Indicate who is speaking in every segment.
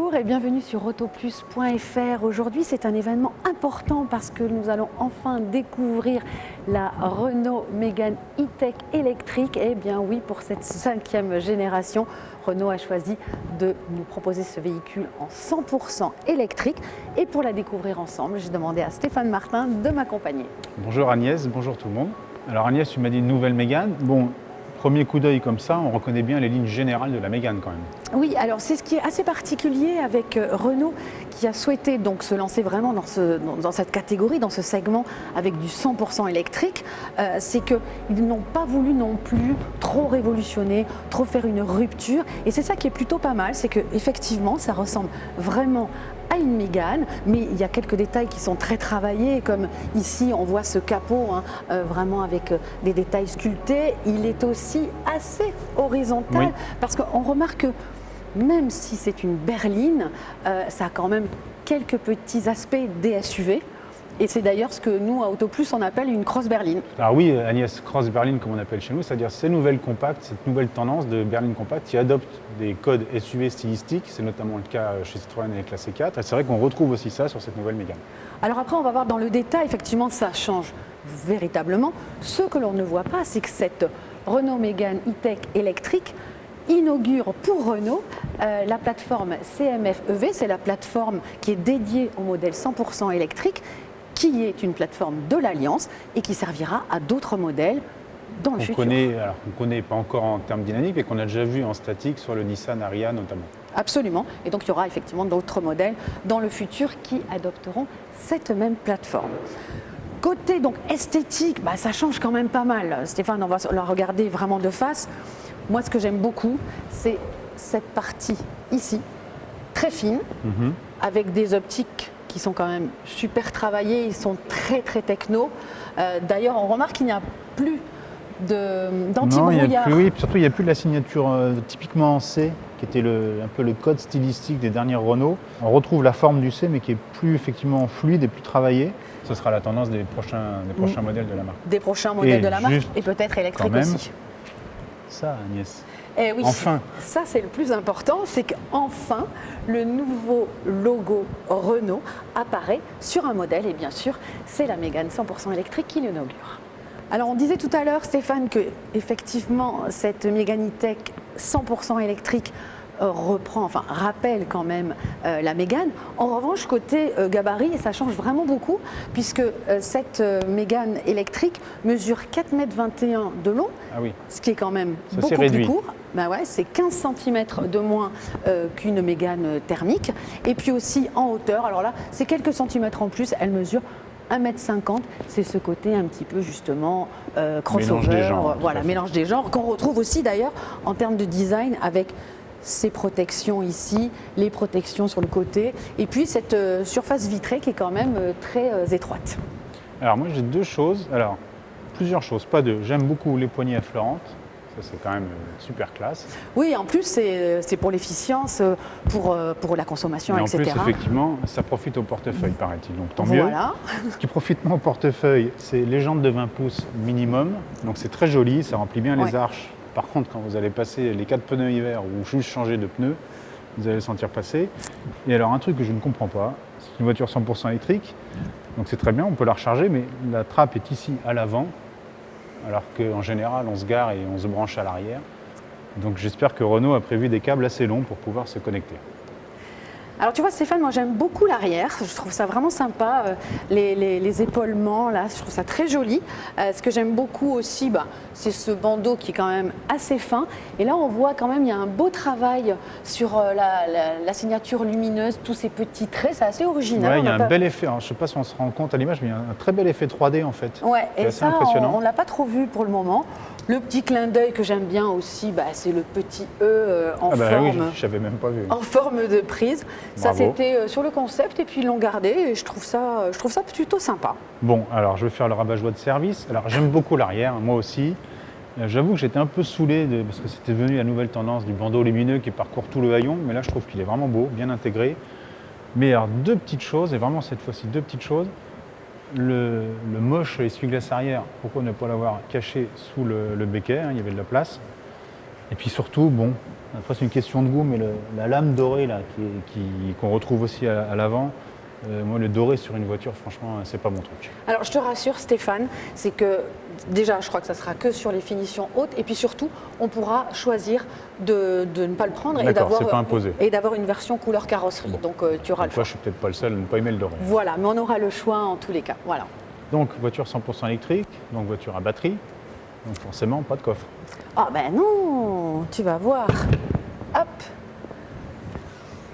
Speaker 1: Bonjour et bienvenue sur autoplus.fr. Aujourd'hui, c'est un événement important parce que nous allons enfin découvrir la Renault Mégane E-Tech électrique. Et bien oui, pour cette 5e génération, Renault a choisi de nous proposer ce véhicule en 100% électrique. Et pour la découvrir ensemble, j'ai demandé à Stéphane Martin de m'accompagner.
Speaker 2: Bonjour Agnès, bonjour tout le monde. Alors Agnès, tu m'as dit une nouvelle Mégane. Bon, premier coup d'œil comme ça, on reconnaît bien les lignes générales de la Mégane quand même.
Speaker 1: Oui, alors c'est ce qui est assez particulier avec Renault qui a souhaité donc se lancer vraiment dans cette catégorie, dans ce segment avec du 100% électrique. C'est qu'ils n'ont pas voulu non plus trop révolutionner, trop faire une rupture. Et c'est ça qui est plutôt pas mal, c'est qu'effectivement ça ressemble vraiment à une Mégane, mais il y a quelques détails qui sont très travaillés, comme ici on voit ce capot vraiment avec des détails sculptés. Il est aussi assez horizontal, oui, parce qu'on remarque que même si c'est une berline, ça a quand même quelques petits aspects des SUV. Et c'est d'ailleurs ce que nous, à Autoplus, on appelle une cross berline.
Speaker 2: Alors oui, Agnès, cross berline comme on appelle chez nous, c'est-à-dire ces nouvelles compactes, cette nouvelle tendance de berline compacte qui adopte des codes SUV stylistiques, c'est notamment le cas chez Citroën avec la C4. Et c'est vrai qu'on retrouve aussi ça sur cette nouvelle Mégane.
Speaker 1: Alors après, on va voir dans le détail, effectivement, ça change véritablement. Ce que l'on ne voit pas, c'est que cette Renault Mégane E-Tech électrique inaugure pour Renault la plateforme CMF-EV, c'est la plateforme qui est dédiée au modèle 100% électrique, qui est une plateforme de l'Alliance et qui servira à d'autres modèles dans le futur.
Speaker 2: On ne connaît pas encore en termes dynamiques, mais qu'on a déjà vu en statique sur le Nissan Ariya notamment.
Speaker 1: Absolument, et donc il y aura effectivement d'autres modèles dans le futur qui adopteront cette même plateforme. Côté donc esthétique, ça change quand même pas mal. Stéphane, on va la regarder vraiment de face. Moi, ce que j'aime beaucoup, c'est cette partie ici, très fine, avec des optiques qui sont quand même super travaillés, ils sont très très techno. D'ailleurs, on remarque qu'il n'y a plus d'anti-brouillard.
Speaker 2: Oui, surtout il n'y a plus de la signature typiquement en C, qui était un peu le code stylistique des dernières Renault. On retrouve la forme du C, mais qui est plus effectivement fluide et plus travaillée. Ce sera la tendance des prochains modèles de la marque.
Speaker 1: Des prochains modèles de la marque et peut-être électrique aussi.
Speaker 2: Ça, Agnès.
Speaker 1: Eh oui,
Speaker 2: enfin.
Speaker 1: Ça c'est le plus important, c'est qu'enfin le nouveau logo Renault apparaît sur un modèle et bien sûr c'est la Mégane 100% électrique qui l'inaugure. Alors on disait tout à l'heure Stéphane que effectivement cette Mégane E-Tech 100% électrique rappelle quand même la Mégane. En revanche, côté gabarit, ça change vraiment beaucoup puisque cette Mégane électrique mesure 4,21 m de long, ce qui est quand même beaucoup plus court. C'est 15 cm de moins qu'une Mégane thermique. Et puis aussi en hauteur, alors là, c'est quelques centimètres en plus, elle mesure 1,50 m, c'est ce côté un petit peu justement crossover, mélange des genres, qu'on retrouve aussi d'ailleurs en termes de design avec ces protections ici, les protections sur le côté, et puis cette surface vitrée qui est quand même très étroite.
Speaker 2: Alors moi j'ai plusieurs choses, pas deux. J'aime beaucoup les poignées affleurantes, ça c'est quand même super classe.
Speaker 1: Oui, en plus c'est pour l'efficience, pour la consommation, etc.
Speaker 2: En plus effectivement, ça profite au portefeuille paraît-il, donc tant mieux. Ce qui profite moins au portefeuille, c'est les jantes de 20 pouces minimum, donc c'est très joli, ça remplit bien les arches. Par contre, quand vous allez passer les 4 pneus hiver ou juste changer de pneus, vous allez le sentir passer. Et alors, un truc que je ne comprends pas, c'est une voiture 100% électrique, donc c'est très bien, on peut la recharger, mais la trappe est ici à l'avant, alors qu'en général, on se gare et on se branche à l'arrière. Donc j'espère que Renault a prévu des câbles assez longs pour pouvoir se connecter.
Speaker 1: Alors tu vois Stéphane, moi j'aime beaucoup l'arrière, je trouve ça vraiment sympa, les épaulements là, je trouve ça très joli. Ce que j'aime beaucoup aussi, c'est ce bandeau qui est quand même assez fin. Et là on voit quand même, il y a un beau travail sur la signature lumineuse, tous ces petits traits, c'est assez original.
Speaker 2: Ouais, il y a un bel effet, alors, je ne sais pas si on se rend compte à l'image, mais il y a un très bel effet 3D en fait.
Speaker 1: Ouais, et
Speaker 2: assez
Speaker 1: ça
Speaker 2: impressionnant.
Speaker 1: On ne l'a pas trop vu pour le moment. Le petit clin d'œil que j'aime bien aussi, c'est le petit E
Speaker 2: j'avais même pas vu.
Speaker 1: En forme de prise.
Speaker 2: Bravo.
Speaker 1: Ça c'était sur le concept et puis ils l'ont gardé et je trouve ça plutôt sympa.
Speaker 2: Bon, alors je vais faire le rabat-joie de service. Alors j'aime beaucoup l'arrière, moi aussi. J'avoue que j'étais un peu saoulé parce que c'était devenu la nouvelle tendance du bandeau lumineux qui parcourt tout le haillon, mais là je trouve qu'il est vraiment beau, bien intégré. Mais alors deux petites choses, et vraiment cette fois-ci deux petites choses. Le moche essuie-glace arrière, pourquoi ne pas l'avoir caché sous le béquet, il y avait de la place. Et puis surtout, bon, après c'est une question de goût, mais la lame dorée là, qu'on retrouve aussi à l'avant, moi le doré sur une voiture, franchement, c'est pas mon truc.
Speaker 1: Alors je te rassure Stéphane, c'est que déjà je crois que ça sera que sur les finitions hautes et puis surtout on pourra choisir de ne pas le prendre et d'avoir une version couleur carrosserie.
Speaker 2: Bon.
Speaker 1: Donc tu auras le choix.
Speaker 2: Je suis peut-être pas le seul à ne pas aimer le doré.
Speaker 1: Voilà, mais on aura le choix en tous les cas. Voilà.
Speaker 2: Donc voiture 100% électrique, donc voiture à batterie, donc forcément pas de coffre.
Speaker 1: Ah ben non, tu vas voir. Hop.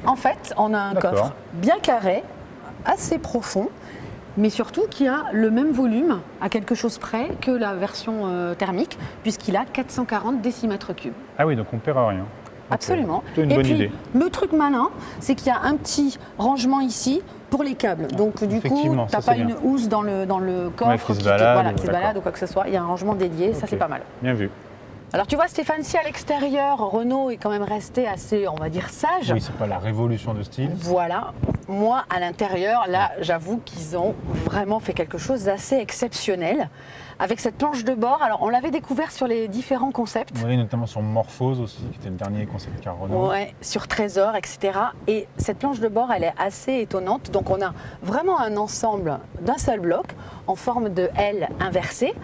Speaker 1: En fait, on a un coffre bien carré, assez profond, mais surtout qui a le même volume, à quelque chose près, que la version thermique, puisqu'il a 440 décimètres cubes.
Speaker 2: Ah oui, donc on ne perd rien.
Speaker 1: Absolument.
Speaker 2: Plutôt une bonne idée.
Speaker 1: Le truc malin, c'est qu'il y a un petit rangement ici pour les câbles. Donc du coup, tu n'as pas une housse dans le coffre
Speaker 2: qui se balade
Speaker 1: ou quoi que ce soit. Il y a un rangement dédié, ça c'est pas mal.
Speaker 2: Bien vu.
Speaker 1: Alors tu vois Stéphane, si à l'extérieur, Renault est quand même resté assez, on va dire, sage.
Speaker 2: Oui, c'est pas la révolution de style.
Speaker 1: Voilà. Moi, à l'intérieur, là, j'avoue qu'ils ont vraiment fait quelque chose d'assez exceptionnel. Avec cette planche de bord, alors on l'avait découvert sur les différents concepts.
Speaker 2: Oui, notamment sur Morphose aussi, qui était le dernier concept car Renault.
Speaker 1: Ouais, sur Trésor, etc. Et cette planche de bord, elle est assez étonnante. Donc on a vraiment un ensemble d'un seul bloc en forme de L inversée,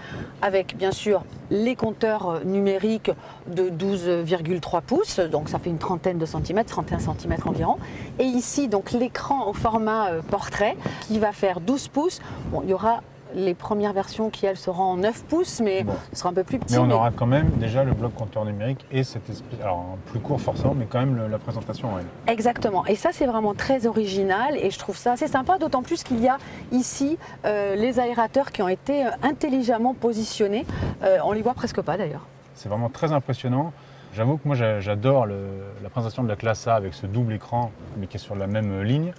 Speaker 1: avec bien sûr les compteurs numériques de 12,3 pouces, donc ça fait une trentaine de centimètres, 31 centimètres environ. Et ici, donc l'écran au format portrait, qui va faire 12 pouces. Bon, il y aura les premières versions qui, elles, seront en 9 pouces, mais ce sera un peu plus petit.
Speaker 2: Mais on aura quand même déjà le bloc compteur numérique et cette espèce, alors plus court forcément, mais quand même la présentation en elle.
Speaker 1: Exactement. Et ça, c'est vraiment très original et je trouve ça assez sympa, d'autant plus qu'il y a ici les aérateurs qui ont été intelligemment positionnés. On les voit presque pas d'ailleurs.
Speaker 2: C'est vraiment très impressionnant. J'avoue que moi, j'adore la présentation de la classe A avec ce double écran, mais qui est sur la même ligne.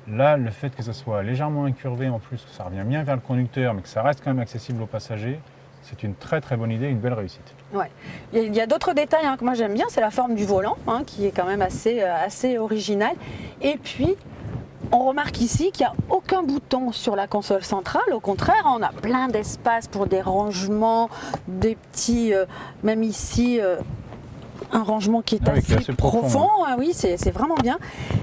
Speaker 2: Là, le fait que ça soit légèrement incurvé en plus, que ça revient bien vers le conducteur, mais que ça reste quand même accessible aux passagers, c'est une très très bonne idée, une belle réussite.
Speaker 1: Ouais. Il y a d'autres détails que moi j'aime bien, c'est la forme du volant, qui est quand même assez original. Et puis, on remarque ici qu'il n'y a aucun bouton sur la console centrale. Au contraire, on a plein d'espace pour des rangements, des petits, même ici, un rangement qui est assez profond.
Speaker 2: Hein.
Speaker 1: Oui, c'est vraiment bien.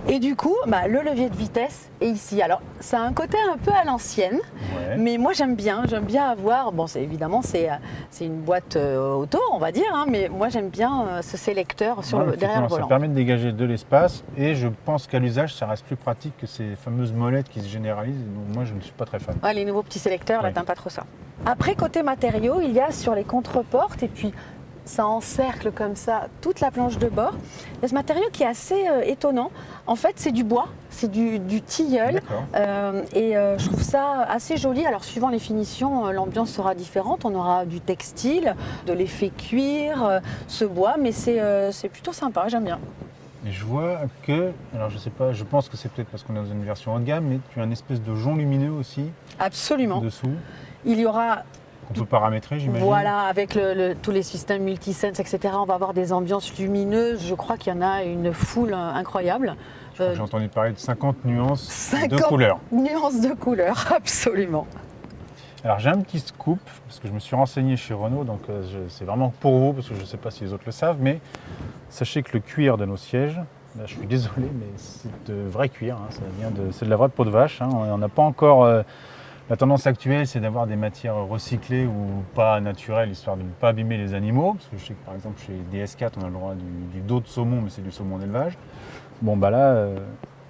Speaker 1: Et du coup, le levier de vitesse est ici. Alors, ça a un côté un peu à l'ancienne, mais moi j'aime bien avoir. Bon, évidemment, c'est une boîte auto, on va dire, mais moi j'aime bien ce sélecteur derrière le volant.
Speaker 2: Ça permet de dégager de l'espace et je pense qu'à l'usage, ça reste plus pratique que ces fameuses molettes qui se généralisent. Donc, moi, je ne suis pas très fan.
Speaker 1: Ouais, les nouveaux petits sélecteurs, là, t'aimes pas trop ça. Après, côté matériaux, il y a sur les contreportes et puis ça encercle comme ça toute la planche de bord. Il y a ce matériau qui est assez étonnant. En fait, c'est du bois, c'est du tilleul. Et je trouve ça assez joli. Alors, suivant les finitions, l'ambiance sera différente. On aura du textile, de l'effet cuir, ce bois, mais c'est plutôt sympa, j'aime bien.
Speaker 2: Et je vois que, alors je sais pas, je pense que c'est peut-être parce qu'on est dans une version haut de gamme, mais tu as une espèce de jonc lumineux aussi.
Speaker 1: Absolument.
Speaker 2: Dessous.
Speaker 1: Il y aura...
Speaker 2: On peut paramétrer, j'imagine.
Speaker 1: Voilà, avec tous les systèmes multisense, etc., on va avoir des ambiances lumineuses. Je crois qu'il y en a une foule incroyable.
Speaker 2: J'ai entendu parler de 50 nuances de couleurs.
Speaker 1: Nuances de couleurs, absolument.
Speaker 2: Alors j'ai un petit scoop, parce que je me suis renseigné chez Renault, donc c'est vraiment pour vous, parce que je ne sais pas si les autres le savent, mais sachez que le cuir de nos sièges, là je suis désolé, mais c'est de vrai cuir, c'est de la vraie peau de vache. On n'a pas encore... La tendance actuelle, c'est d'avoir des matières recyclées ou pas naturelles, histoire de ne pas abîmer les animaux. Parce que je sais que par exemple chez DS4, on a le droit du dos de saumon, mais c'est du saumon d'élevage. Bon, là,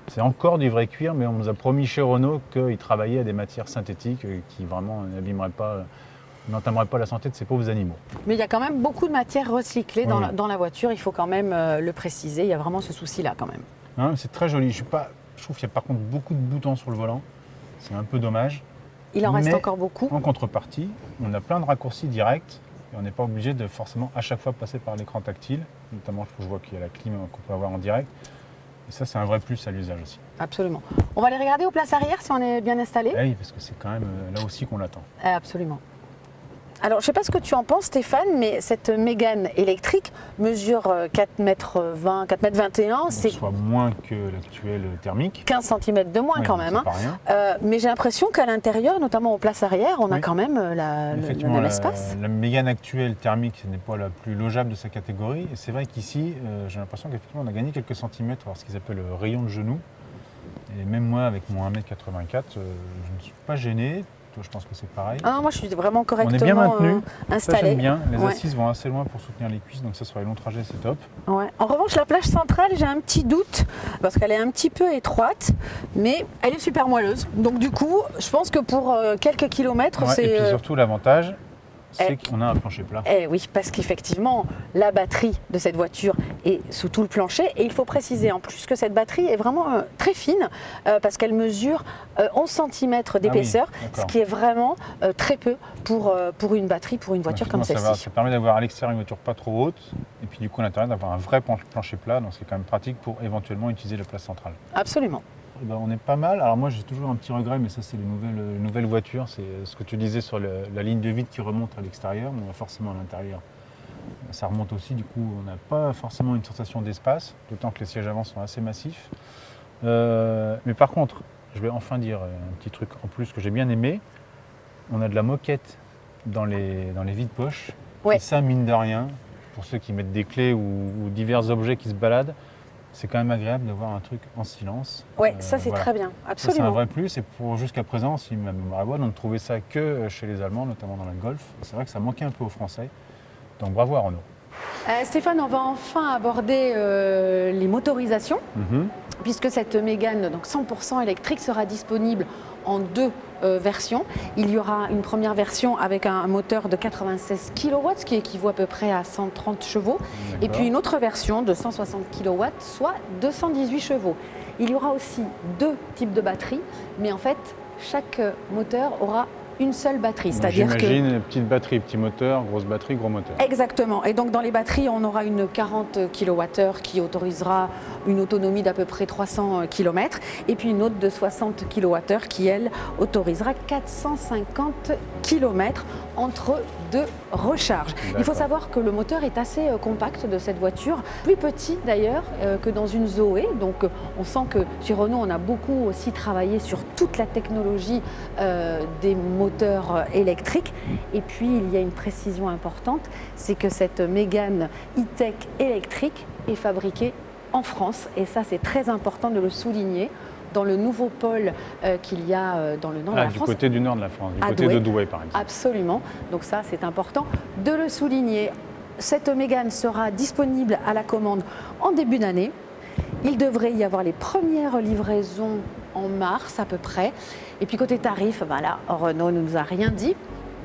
Speaker 2: c'est encore du vrai cuir, mais on nous a promis chez Renault qu'ils travaillaient à des matières synthétiques qui vraiment n'entameraient pas la santé de ces pauvres animaux.
Speaker 1: Mais il y a quand même beaucoup de matières recyclées dans la voiture, il faut quand même le préciser. Il y a vraiment ce souci-là quand même.
Speaker 2: C'est très joli. Je trouve qu'il y a par contre beaucoup de boutons sur le volant. C'est un peu dommage.
Speaker 1: Il en reste encore beaucoup.
Speaker 2: En contrepartie, on a plein de raccourcis directs et on n'est pas obligé de forcément à chaque fois passer par l'écran tactile. Notamment, je vois qu'il y a la clim qu'on peut avoir en direct. Et ça, c'est un vrai plus à l'usage aussi.
Speaker 1: Absolument. On va aller regarder aux places arrière si on est bien installé.
Speaker 2: Oui, parce que c'est quand même là aussi qu'on l'attend.
Speaker 1: Absolument. Alors, je ne sais pas ce que tu en penses, Stéphane, mais cette Mégane électrique mesure 4,20 m, 4,21 m.
Speaker 2: C'est soit moins que l'actuelle thermique.
Speaker 1: 15 cm de moins
Speaker 2: oui,
Speaker 1: quand même.
Speaker 2: Pas rien.
Speaker 1: Mais j'ai l'impression qu'à l'intérieur, notamment aux places arrière, on a quand même le même espace.
Speaker 2: La Mégane actuelle thermique n'est pas la plus logeable de sa catégorie. Et c'est vrai qu'ici, j'ai l'impression qu'effectivement, on a gagné quelques centimètres par ce qu'ils appellent le rayon de genou. Et même moi, avec mon 1,84 m, je ne suis pas gêné. Toi, je pense que c'est pareil.
Speaker 1: Ah, moi, je suis vraiment correctement
Speaker 2: on est bien maintenu.
Speaker 1: installé.
Speaker 2: Ça, j'aime bien. Les assises vont assez loin pour soutenir les cuisses, donc ça, sur les longs trajets, c'est top.
Speaker 1: Ouais. En revanche, la plage centrale, j'ai un petit doute parce qu'elle est un petit peu étroite, mais elle est super moelleuse. Donc du coup, je pense que pour quelques kilomètres, c'est...
Speaker 2: Et puis surtout, l'avantage, c'est qu'on a un plancher plat.
Speaker 1: Oui, parce qu'effectivement, la batterie de cette voiture est sous tout le plancher. Et il faut préciser en plus que cette batterie est vraiment très fine parce qu'elle mesure 11 cm d'épaisseur, ce qui est vraiment très peu pour une batterie, pour une voiture comme celle-ci.
Speaker 2: Ça permet d'avoir à l'extérieur une voiture pas trop haute et puis du coup à l'intérieur d'avoir un vrai plancher plat. Donc c'est quand même pratique pour éventuellement utiliser la place centrale.
Speaker 1: Absolument.
Speaker 2: On est pas mal. Alors moi j'ai toujours un petit regret, mais ça c'est les nouvelles voitures. C'est ce que tu disais sur la ligne de vide qui remonte à l'extérieur, mais forcément à l'intérieur. Ça remonte aussi, du coup on n'a pas forcément une sensation d'espace, d'autant que les sièges avant sont assez massifs. Mais par contre, je vais enfin dire un petit truc en plus que j'ai bien aimé. On a de la moquette dans les vides-poches.
Speaker 1: Ouais.
Speaker 2: Et ça, mine de rien, pour ceux qui mettent des clés ou divers objets qui se baladent, c'est quand même agréable d'avoir un truc en silence.
Speaker 1: Oui, ça c'est très bien, absolument.
Speaker 2: C'est un vrai plus et pour jusqu'à présent, si ma mémoire est bonne, on ne trouvait ça que chez les Allemands, notamment dans la Golf. C'est vrai que ça manquait un peu aux Français, donc bravo à Renault.
Speaker 1: Stéphane, on va enfin aborder les motorisations, puisque cette Mégane donc 100% électrique sera disponible en deux versions. Il y aura une première version avec un moteur de 96 kW, ce qui équivaut à peu près à 130 chevaux, et puis une autre version de 160 kW, soit 218 chevaux. Il y aura aussi deux types de batteries, mais en fait, chaque moteur aura une seule batterie.
Speaker 2: C'est-à-dire j'imagine petite batterie, petit moteur, grosse batterie, gros moteur.
Speaker 1: Exactement. Et donc dans les batteries, on aura une 40 kWh qui autorisera une autonomie d'à peu près 300 km et puis une autre de 60 kWh qui, elle, autorisera 450 km entre deux recharges. Il faut savoir que le moteur est assez compact de cette voiture, plus petit d'ailleurs que dans une Zoé. Donc on sent que chez Renault, on a beaucoup aussi travaillé sur toute la technologie des moteurs électriques. Et puis il y a une précision importante, c'est que cette Mégane e-Tech électrique est fabriquée en France. Et ça, c'est très important de le souligner. Dans le nouveau pôle qu'il y a dans le nord de la France.
Speaker 2: Du côté du nord de la France, du côté de Douai par exemple.
Speaker 1: Absolument, donc ça c'est important de le souligner. Cette Mégane sera disponible à la commande en début d'année. Il devrait y avoir les premières livraisons en mars à peu près. Et puis côté tarif, là, Renault ne nous a rien dit.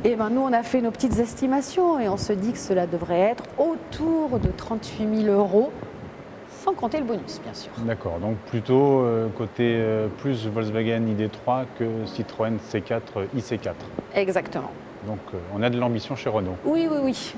Speaker 1: Et nous on a fait nos petites estimations et on se dit que cela devrait être autour de 38 000 €. Sans compter le bonus, bien sûr.
Speaker 2: D'accord, donc plutôt côté plus Volkswagen ID3 que Citroën C4 IC4.
Speaker 1: Exactement.
Speaker 2: Donc on a de l'ambition chez Renault.
Speaker 1: Oui,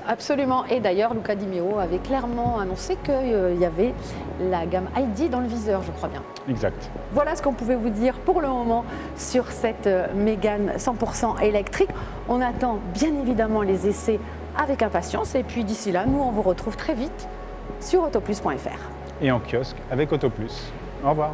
Speaker 1: absolument. Et d'ailleurs, Luca Di Meo avait clairement annoncé qu'il y avait la gamme ID dans le viseur, je crois bien.
Speaker 2: Exact.
Speaker 1: Voilà ce qu'on pouvait vous dire pour le moment sur cette Mégane 100% électrique. On attend bien évidemment les essais avec impatience. Et puis d'ici là, nous, on vous retrouve très vite sur autoplus.fr.
Speaker 2: Et en kiosque avec Autoplus. Au revoir.